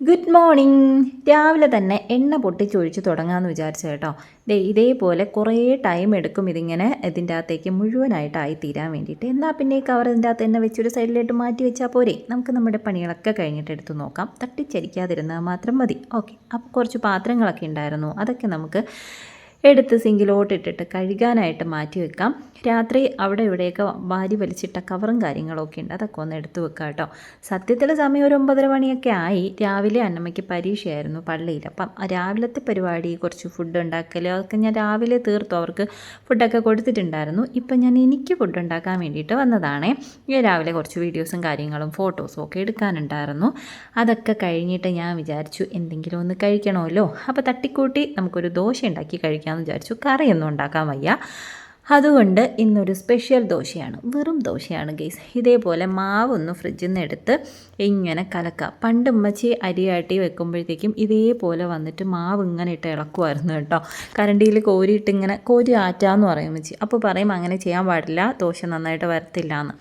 Good morning. രാവിലെ തന്നെ എണ്ണ പൊട്ടിച്ചൊഴിച്ച് തുടങ്ങാമെന്ന് വിചാരിച്ചു കേട്ടോ. ഇതേപോലെ കുറേ ടൈം എടുക്കും ഇതിൻ്റെ അകത്തേക്ക് മുഴുവനായിട്ടായി തീരാൻ വേണ്ടിയിട്ട്. എന്നാൽ പിന്നെ ഈ കവർ ഇതിൻ്റെ അകത്ത് തന്നെ വെച്ചൊരു സൈഡിലോട്ട് മാറ്റി വെച്ചാൽ പോരെ. നമുക്ക് നമ്മുടെ പണികളൊക്കെ കഴിഞ്ഞിട്ട് എടുത്ത് നോക്കാം. തട്ടിച്ചരിക്കാതിരുന്നാൽ മാത്രം മതി. ഓക്കെ, അപ്പോൾ കുറച്ച് പാത്രങ്ങളൊക്കെ ഉണ്ടായിരുന്നു, അതൊക്കെ നമുക്ക് എടുത്ത് സിങ്കിലോട്ട് ഇട്ടിട്ട് കഴുകാനായിട്ട് മാറ്റി വെക്കാം. രാത്രി അവിടെ ഇവിടെയൊക്കെ വാരി വലിച്ചിട്ട കവറും കാര്യങ്ങളൊക്കെ ഉണ്ട്, അതൊക്കെ ഒന്ന് എടുത്ത് വെക്കാം കേട്ടോ. സത്യത്തിൽ സമയം ഒരു 9:30 മണിയൊക്കെ ആയി. രാവിലെ അന്നമ്മയ്ക്ക് പരീക്ഷയായിരുന്നു പള്ളിയിൽ. അപ്പം രാവിലത്തെ പരിപാടി കുറച്ച് ഫുഡ് ഉണ്ടാക്കൽ അതൊക്കെ ഞാൻ രാവിലെ തീർത്തു. അവർക്ക് ഫുഡൊക്കെ കൊടുത്തിട്ടുണ്ടായിരുന്നു. ഇപ്പം എനിക്ക് ഫുഡ് ഉണ്ടാക്കാൻ വേണ്ടിയിട്ട് വന്നതാണേ. രാവിലെ കുറച്ച് വീഡിയോസും കാര്യങ്ങളും ഫോട്ടോസും ഒക്കെ എടുക്കാനുണ്ടായിരുന്നു. അതൊക്കെ കഴിഞ്ഞിട്ട് ഞാൻ വിചാരിച്ചു എന്തെങ്കിലും ഒന്ന് കഴിക്കണമല്ലോ. അപ്പോൾ തട്ടിക്കൂട്ടി നമുക്കൊരു ദോശ ഉണ്ടാക്കി കഴിക്കാമെന്ന് വിചാരിച്ചു. കറിയൊന്നും ഉണ്ടാക്കാൻ വയ്യ. അതുകൊണ്ട് ഇന്നൊരു സ്പെഷ്യൽ ദോശയാണ്, വെറും ദോശയാണ് ഗൈസ്. ഇതേപോലെ മാവൊന്ന് ഫ്രിഡ്ജിൽ നിന്ന് എടുത്ത് ഇങ്ങനെ കലക്കാം. പണ്ട് ഉമ്മച്ചി അരിയാട്ടി വെക്കുമ്പോഴത്തേക്കും ഇതേപോലെ വന്നിട്ട് മാവ് ഇങ്ങനെ ഇട്ട് ഇളക്കുമായിരുന്നു കേട്ടോ. കരണ്ടിയിൽ കോരിയിട്ട് ഇങ്ങനെ കോരി ആറ്റാന്ന് പറയും ഉമ്മച്ചി. അപ്പോൾ പറയും അങ്ങനെ ചെയ്യാൻ പാടില്ല, ദോശ നന്നായിട്ട് വരത്തില്ല എന്ന്.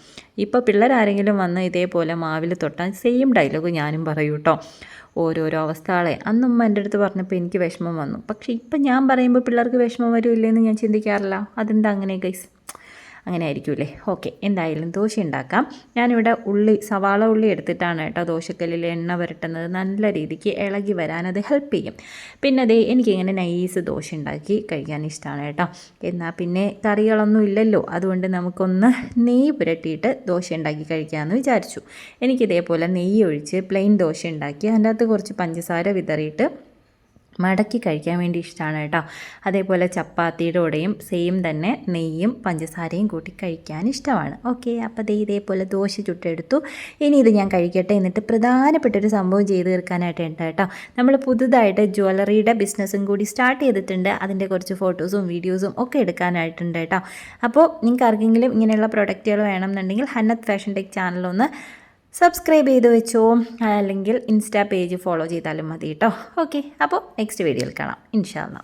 ഇപ്പോൾ പിള്ളേരാരെങ്കിലും വന്ന് ഇതേപോലെ മാവിൽ തൊട്ടാൽ സെയിം ഡയലോഗ് ഞാനും പറയൂ കേട്ടോ. ഓരോരോ അവസ്ഥകളെ അന്നും എൻ്റെ അടുത്ത് പറഞ്ഞപ്പോൾ എനിക്ക് വിഷമം വന്നു. പക്ഷേ ഇപ്പം ഞാൻ പറയുമ്പോൾ പിള്ളേർക്ക് വിഷമം വരുമില്ലെന്ന് ഞാൻ ചിന്തിക്കാറില്ല. അതെന്താ അങ്ങനെ ഗൈസ്? അങ്ങനെ ആയിരിക്കൂലേ. ഓക്കെ, എന്തായാലും ദോശ ഉണ്ടാക്കാം. ഞാനിവിടെ സവാള ഉള്ളി എടുത്തിട്ടാണ് കേട്ടോ ദോശക്കല്ലിൽ എണ്ണ പുരട്ടുന്നത്. നല്ല രീതിക്ക് ഇളകി വരാൻ അത് ഹെൽപ്പ് ചെയ്യും. പിന്നെ എനിക്കിങ്ങനെ നൈസ് ദോശ ഉണ്ടാക്കി കഴിക്കാൻ ഇഷ്ടമാണ് കേട്ടോ. എന്നാൽ പിന്നെ കറികളൊന്നും ഇല്ലല്ലോ, അതുകൊണ്ട് നമുക്കൊന്ന് നെയ്യ് പുരട്ടിയിട്ട് ദോശ ഉണ്ടാക്കി കഴിക്കാമെന്ന് വിചാരിച്ചു. എനിക്കിതേപോലെ നെയ്യ് ഒഴിച്ച് പ്ലെയിൻ ദോശ ഉണ്ടാക്കി അതിൻ്റെ അകത്ത് കുറച്ച് പഞ്ചസാര വിതറിയിട്ട് മടക്കി കഴിക്കാൻ വേണ്ടി ഇഷ്ടമാണ് കേട്ടോ. അതേപോലെ ചപ്പാത്തിയുടെ കൂടെയും സെയിം തന്നെ നെയ്യും പഞ്ചസാരയും കൂട്ടി കഴിക്കാൻ ഇഷ്ടമാണ്. ഓക്കെ, അപ്പോൾ ഇതേപോലെ ദോശ ചുട്ടെടുത്തു. ഇനി ഇത് ഞാൻ കഴിക്കട്ടെ. എന്നിട്ട് പ്രധാനപ്പെട്ടൊരു സംഭവം ചെയ്ത് തീർക്കാനായിട്ടുണ്ട് കേട്ടോ. നമ്മൾ പുതുതായിട്ട് ജ്വല്ലറിയുടെ ബിസിനസ്സും കൂടി സ്റ്റാർട്ട് ചെയ്തിട്ടുണ്ട്. അതിൻ്റെ കുറച്ച് ഫോട്ടോസും വീഡിയോസും ഒക്കെ എടുക്കാനായിട്ടുണ്ട് കേട്ടോ. അപ്പോൾ നിങ്ങൾക്ക് ആർക്കെങ്കിലും ഇങ്ങനെയുള്ള പ്രൊഡക്റ്റുകൾ വേണമെന്നുണ്ടെങ്കിൽ ഹന്നത്ത് ഫാഷൻ ടെക് ചാനലൊന്ന് സബ്സ്ക്രൈബ് ചെയ്ത് വെച്ചോ, അല്ലെങ്കിൽ ഇൻസ്റ്റാ പേജ് ഫോളോ ചെയ്താലും മതി കേട്ടോ. ഓക്കെ, അപ്പോൾ നെക്സ്റ്റ് വീഡിയോയിൽ കാണാം ഇൻഷാ അല്ലാ.